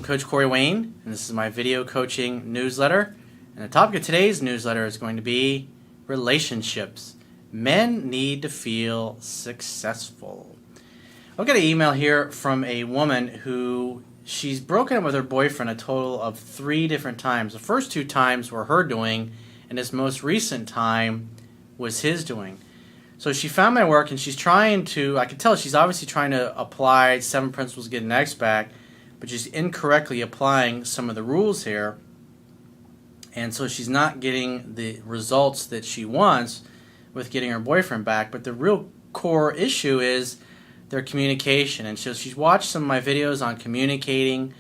Coach Corey Wayne, and this is my video coaching newsletter. And the topic of today's newsletter is going to be relationships. Men need to feel successful. I've got an email here from a woman who she's broken up with her boyfriend a total of 3 different times. The first 2 times were her doing, and this most recent time was his doing. So she found my work, and she's trying to, I can tell she's obviously trying to apply 7 principles to get an X back, but she's incorrectly applying some of the rules here. And so she's not getting the results that she wants with getting her boyfriend back. But the real core issue is their communication. And so she's watched some of my videos on communicating,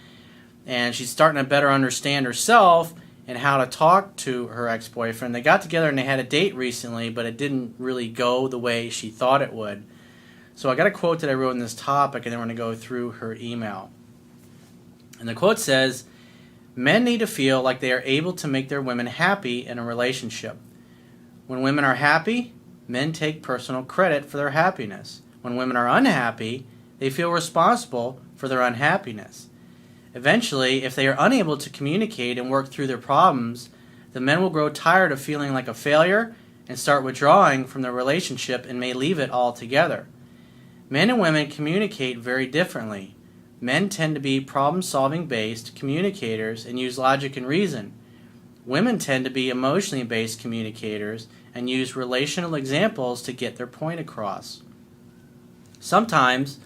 and she's starting to better understand herself and how to talk to her ex-boyfriend. They got together and they had a date recently, but it didn't really go the way she thought it would. So I got a quote that I wrote in this topic, and then we're going to go through her email. And the quote says, "Men need to feel like they are able to make their women happy in a relationship. When women are happy, men take personal credit for their happiness. When women are unhappy, they feel responsible for their unhappiness. Eventually, if they are unable to communicate and work through their problems, the men will grow tired of feeling like a failure and start withdrawing from the relationship and may leave it altogether. Men and women communicate very differently. Men tend to be problem-solving based communicators and use logic and reason. Women tend to be emotionally based communicators and use relational examples to get their point across. Sometimes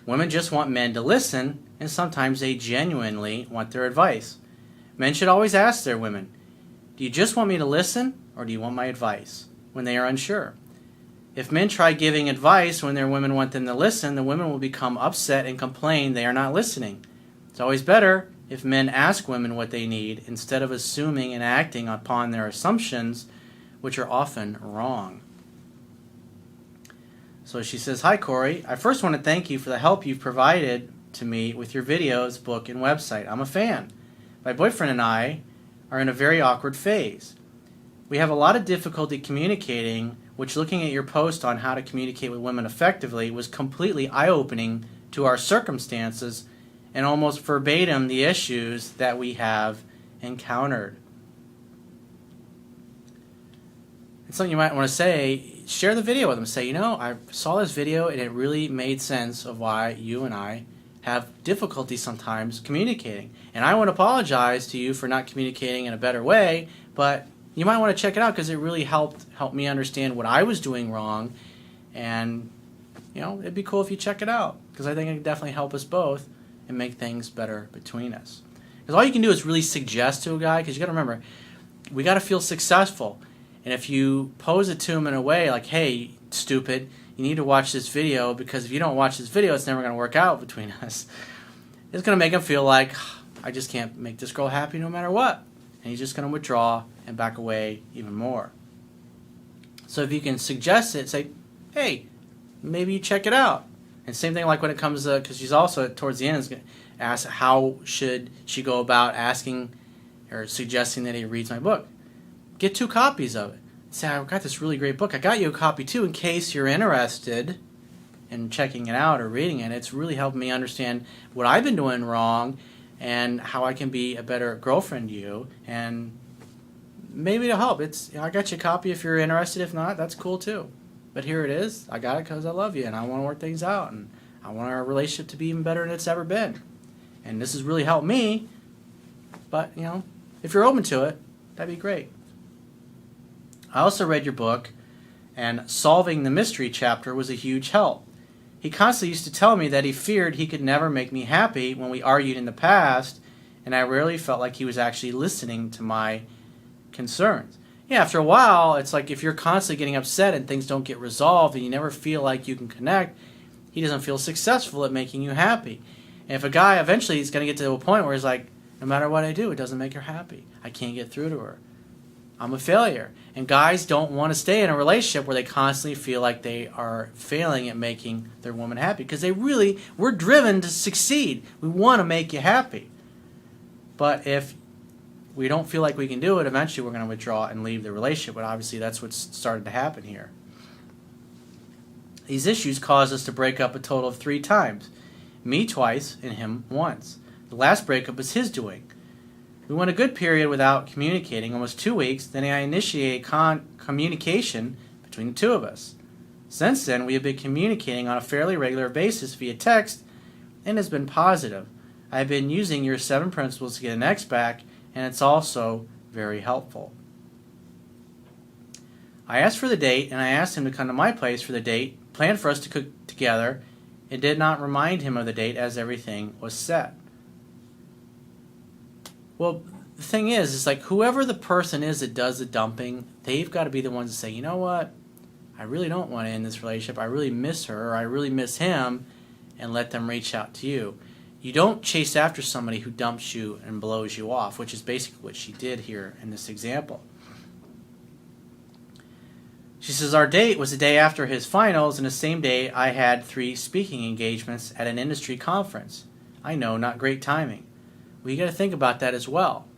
women just want men to listen, and sometimes they genuinely want their advice. Men should always ask their women, 'Do you just want me to listen, or do you want my advice?' when they are unsure. If men try giving advice when their women want them to listen, the women will become upset and complain they are not listening. It's always better if men ask women what they need instead of assuming and acting upon their assumptions, which are often wrong." So she says, "Hi Corey, I first want to thank you for the help you've provided to me with your videos, book, and website. I'm a fan. My boyfriend and I are in a very awkward phase. We have a lot of difficulty communicating, which, looking at your post on how to communicate with women effectively, was completely eye-opening to our circumstances and almost verbatim the issues that we have encountered." And something you might want to say, share the video with them. Say, I saw this video and it really made sense of why you and I have difficulty sometimes communicating. And I want to apologize to you for not communicating in a better way, but you might want to check it out because it really helped me understand what I was doing wrong. And, it'd be cool if you check it out because I think it can definitely help us both and make things better between us. Because all you can do is really suggest to a guy, because you got to remember, we got to feel successful. And if you pose it to him in a way like, "Hey, stupid, you need to watch this video because if you don't watch this video, it's never going to work out between us," it's going to make him feel like, "I just can't make this girl happy no matter what." And he's just going to withdraw and back away even more. So if you can suggest it, say, "Hey, maybe you check it out." And same thing like when it comes to, because she's also towards the end is going to ask how should she go about asking or suggesting that he reads my book. Get 2 copies of it. Say, "I've got this really great book. I got you a copy too in case you're interested in checking it out or reading it. It's really helped me understand what I've been doing wrong and how I can be a better girlfriend to you, and maybe it'll help. I got you a copy if you're interested. If not, that's cool too. But here it is. I got it because I love you and I want to work things out and I want our relationship to be even better than it's ever been. And this has really helped me. But, if you're open to it, that'd be great. I also read your book, and solving the mystery chapter was a huge help. He constantly used to tell me that he feared he could never make me happy when we argued in the past, and I rarely felt like he was actually listening to my concerns." Yeah, after a while, it's like if you're constantly getting upset and things don't get resolved and you never feel like you can connect, he doesn't feel successful at making you happy. And if a guy eventually is going to get to a point where he's like, "No matter what I do, it doesn't make her happy. I can't get through to her. I'm a failure." And guys don't want to stay in a relationship where they constantly feel like they are failing at making their woman happy, because we're driven to succeed. We want to make you happy. But if we don't feel like we can do it, eventually we're going to withdraw and leave the relationship. But obviously that's what's started to happen here. These issues caused us to break up a total of 3 times. Me twice and him once. The last breakup was his doing. We went a good period without communicating, almost 2 weeks, then I initiated communication between the two of us. Since then, we have been communicating on a fairly regular basis via text, and has been positive. I have been using your 7 principles to get an ex back, and it's also very helpful. I asked for the date, and I asked him to come to my place for the date, planned for us to cook together, and did not remind him of the date as everything was set. Well, the thing is like whoever the person is that does the dumping, they've got to be the ones to say, you know what, I really don't want to end this relationship, I really miss her, or I really miss him, and let them reach out to you. You don't chase after somebody who dumps you and blows you off, which is basically what she did here in this example. She says, our date was the day after his finals, and the same day I had 3 speaking engagements at an industry conference. I know, not great timing. Well, you got to think about that as well.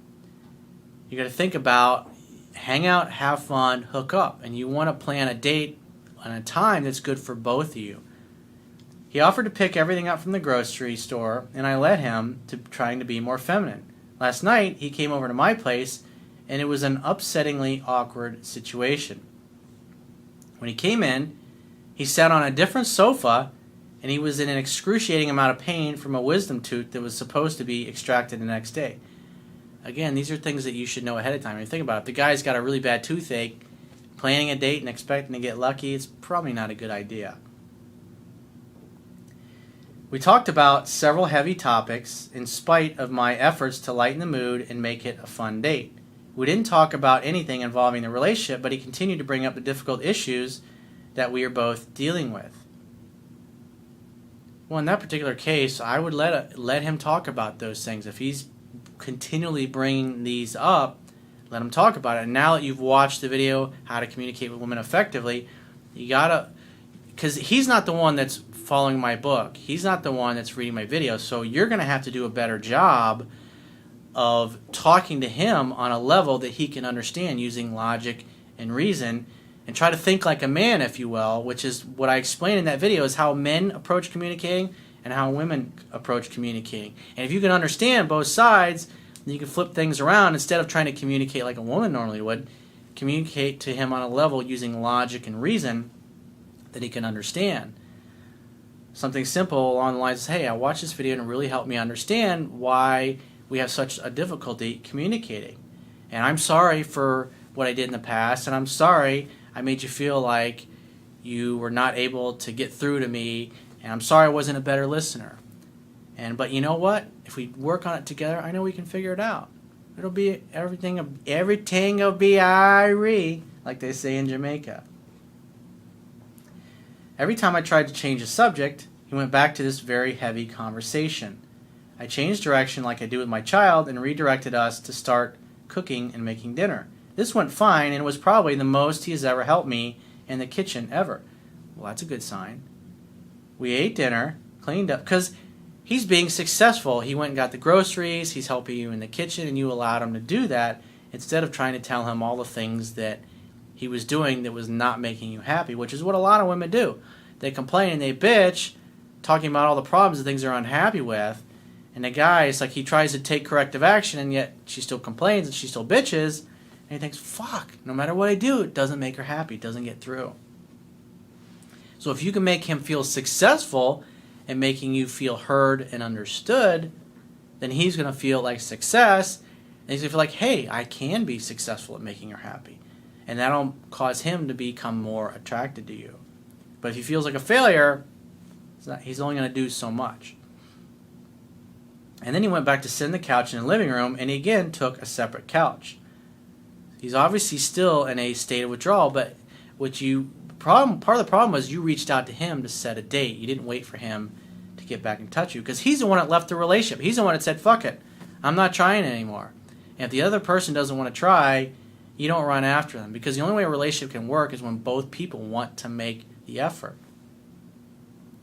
You got to think about hang out, have fun, hook up, and you want to plan a date on a time that's good for both of you. He offered to pick everything up from the grocery store, and I led him to trying to be more feminine. Last night, he came over to my place, and it was an upsettingly awkward situation. When he came in, he sat on a different sofa, and he was in an excruciating amount of pain from a wisdom tooth that was supposed to be extracted the next day. Again, these are things that you should know ahead of time. When you think about it, if the guy's got a really bad toothache, planning a date and expecting to get lucky, it's probably not a good idea. We talked about several heavy topics in spite of my efforts to lighten the mood and make it a fun date. We didn't talk about anything involving the relationship, but he continued to bring up the difficult issues that we are both dealing with. Well, in that particular case, I would let him talk about those things. If he's continually bringing these up, let him talk about it. And now that you've watched the video, How to Communicate with Women Effectively, you gotta, because he's not the one that's following my book. He's not the one that's reading my video. So you're going to have to do a better job of talking to him on a level that he can understand using logic and reason, and try to think like a man, if you will, which is what I explained in that video, is how men approach communicating and how women approach communicating. And if you can understand both sides, then you can flip things around. Instead of trying to communicate like a woman normally would, communicate to him on a level using logic and reason that he can understand. Something simple along the lines of, hey, I watched this video and it really helped me understand why we have such a difficulty communicating. And I'm sorry for what I did in the past, and I'm sorry I made you feel like you were not able to get through to me, and I'm sorry I wasn't a better listener. But you know what? If we work on it together, I know we can figure it out. It'll be everything will be Irie, like they say in Jamaica. Every time I tried to change the subject, he went back to this very heavy conversation. I changed direction like I do with my child and redirected us to start cooking and making dinner. This went fine, and it was probably the most he has ever helped me in the kitchen ever. Well, that's a good sign. We ate dinner, cleaned up, because he's being successful. He went and got the groceries, he's helping you in the kitchen, and you allowed him to do that instead of trying to tell him all the things that he was doing that was not making you happy, which is what a lot of women do. They complain and they bitch, talking about all the problems and things they're unhappy with, and the guy, it's like he tries to take corrective action, and yet she still complains and she still bitches, and he thinks, fuck, no matter what I do, it doesn't make her happy, it doesn't get through. So if you can make him feel successful and making you feel heard and understood, then he's going to feel like success, and he's going to feel like, hey, I can be successful at making her happy. And that'll cause him to become more attracted to you. But if he feels like a failure, he's only going to do so much. And then he went back to sit on the couch in the living room, and he again took a separate couch. He's obviously still in a state of withdrawal, but part of the problem was you reached out to him to set a date. You didn't wait for him to get back in touch with you, because he's the one that left the relationship. He's the one that said, fuck it, I'm not trying anymore. And if the other person doesn't want to try, you don't run after them, because the only way a relationship can work is when both people want to make the effort.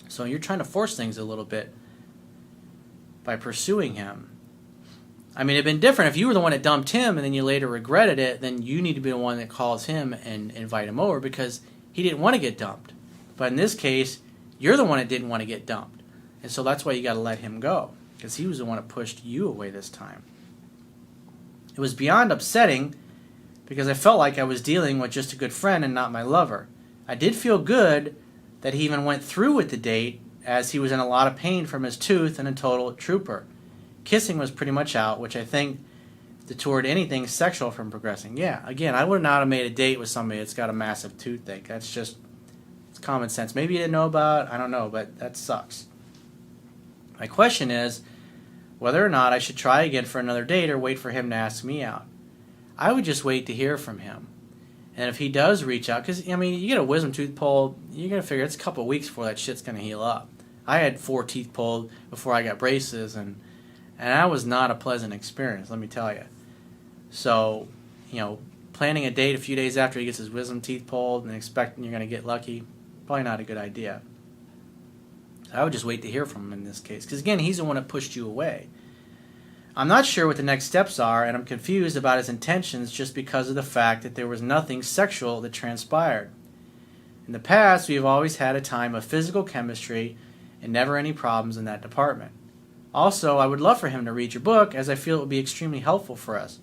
So you're trying to force things a little bit by pursuing him. I mean, it'd been different if you were the one that dumped him and then you later regretted it, then you need to be the one that calls him and invite him over, because he didn't want to get dumped. But in this case, you're the one that didn't want to get dumped. And so that's why you got to let him go. because he was the one that pushed you away this time. It was beyond upsetting because I felt like I was dealing with just a good friend and not my lover. I did feel good that he even went through with the date, as he was in a lot of pain from his tooth and a total trooper. Kissing was pretty much out, which I think detoured anything sexual from progressing. Yeah, again, I would not have made a date with somebody that's got a massive toothache. That's just, it's common sense. Maybe you didn't know about it, I don't know, but that sucks. My question is whether or not I should try again for another date or wait for him to ask me out. I would just wait to hear from him. And if he does reach out, because, I mean, you get a wisdom tooth pulled, you're going to figure it's a couple of weeks before that shit's going to heal up. I had 4 teeth pulled before I got braces, and that was not a pleasant experience, let me tell you. So, planning a date a few days after he gets his wisdom teeth pulled and expecting you're going to get lucky, probably not a good idea. I would just wait to hear from him in this case, because, again, he's the one that pushed you away. I'm not sure what the next steps are, and I'm confused about his intentions just because of the fact that there was nothing sexual that transpired. In the past, we have always had a time of physical chemistry and never any problems in that department. Also, I would love for him to read your book, as I feel it would be extremely helpful for us.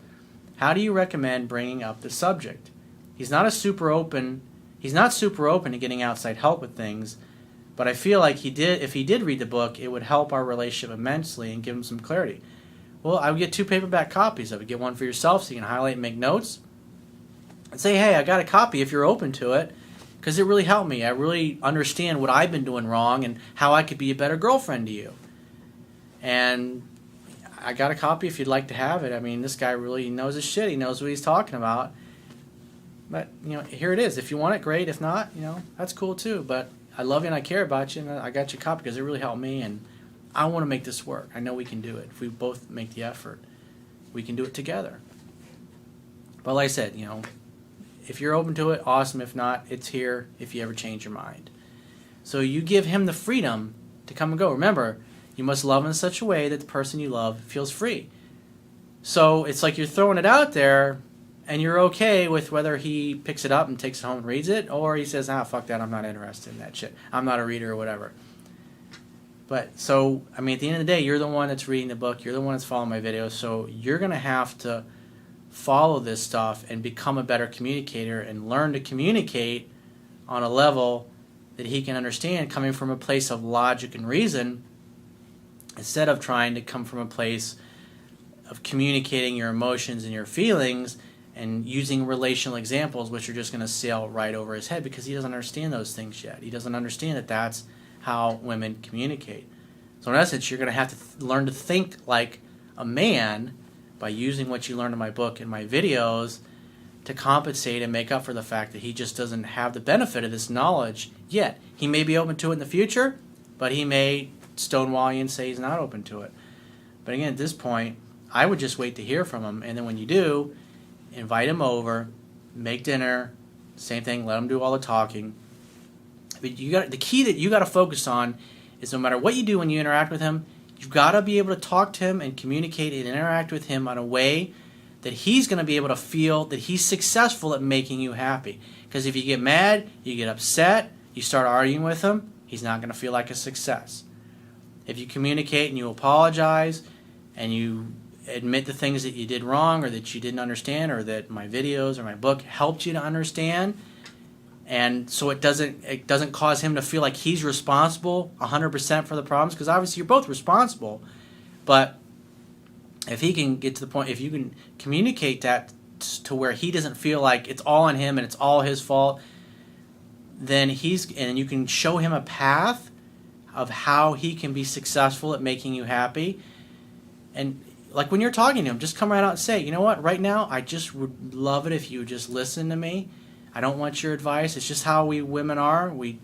How do you recommend bringing up the subject? He's not super open to getting outside help with things, but I feel like if he did read the book, it would help our relationship immensely and give him some clarity. Well, I would get 2 paperback copies of it. Get one for yourself so you can highlight and make notes. And say, hey, I got a copy if you're open to it, because it really helped me. I really understand what I've been doing wrong and how I could be a better girlfriend to you. And I got a copy if you'd like to have it. I mean, this guy really knows his shit. He knows what he's talking about. But, here it is. If you want it, great. If not, that's cool too. But I love you and I care about you, and I got your copy because it really helped me, and I want to make this work. I know we can do it. If we both make the effort, we can do it together. But like I said, if you're open to it, awesome. If not, it's here if you ever change your mind. So you give him the freedom to come and go. Remember, you must love in such a way that the person you love feels free. So it's like you're throwing it out there, and you're okay with whether he picks it up and takes it home and reads it, or he says, fuck that, I'm not interested in that shit. I'm not a reader or whatever. But so, at the end of the day, you're the one that's reading the book. You're the one that's following my videos. So you're going to have to follow this stuff and become a better communicator and learn to communicate on a level that he can understand, coming from a place of logic and reason, instead of trying to come from a place of communicating your emotions and your feelings and using relational examples, which are just going to sail right over his head because he doesn't understand those things yet. He doesn't understand that that's how women communicate. So in essence, you're going to have to learn to think like a man by using what you learned in my book and my videos to compensate and make up for the fact that he just doesn't have the benefit of this knowledge yet. He may be open to it in the future, but he may stonewall you and say he's not open to it. But again, at this point, I would just wait to hear from him, and then when you do, invite him over, make dinner, same thing, let him do all the talking. But the key that you got to focus on is no matter what you do when you interact with him, you've got to be able to talk to him and communicate and interact with him in a way that he's going to be able to feel that he's successful at making you happy. Because if you get mad, you get upset, you start arguing with him, he's not going to feel like a success. If you communicate and you apologize and you admit the things that you did wrong or that you didn't understand or that my videos or my book helped you to understand, and so it doesn't cause him to feel like he's responsible 100% for the problems, because obviously you're both responsible. But if he can get to the point, if you can communicate that to where he doesn't feel like it's all on him and it's all his fault, then and you can show him a path of how he can be successful at making you happy. And like when you're talking to him, just come right out and say, you know what, right now I just would love it if you would just listen to me. I don't want your advice. It's just how we women are. We,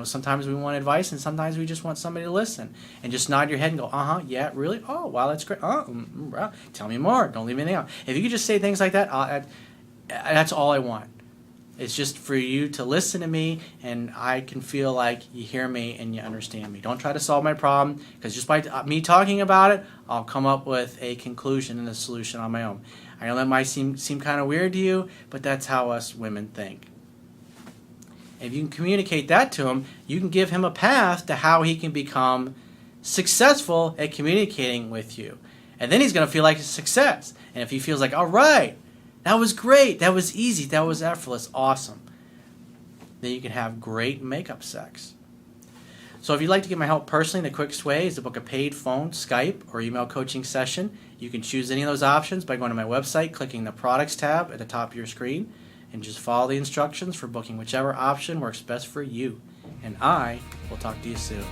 sometimes we want advice and sometimes we just want somebody to listen. And just nod your head and go, yeah, really? Oh, wow, that's great. Well, tell me more. Don't leave anything out. If you could just say things like that, that's all I want. It's just for you to listen to me and I can feel like you hear me and you understand me. Don't try to solve my problem, because just by me talking about it, I'll come up with a conclusion and a solution on my own. I know that might seem kind of weird to you, but that's how us women think. If you can communicate that to him, you can give him a path to how he can become successful at communicating with you. And then he's going to feel like a success. And if he feels like, all right, that was great, that was easy, that was effortless, awesome, then you can have great makeup sex. So if you'd like to get my help personally, the quickest way is to book a paid phone, Skype, or email coaching session. You can choose any of those options by going to my website, clicking the products tab at the top of your screen, and just follow the instructions for booking whichever option works best for you. And I will talk to you soon.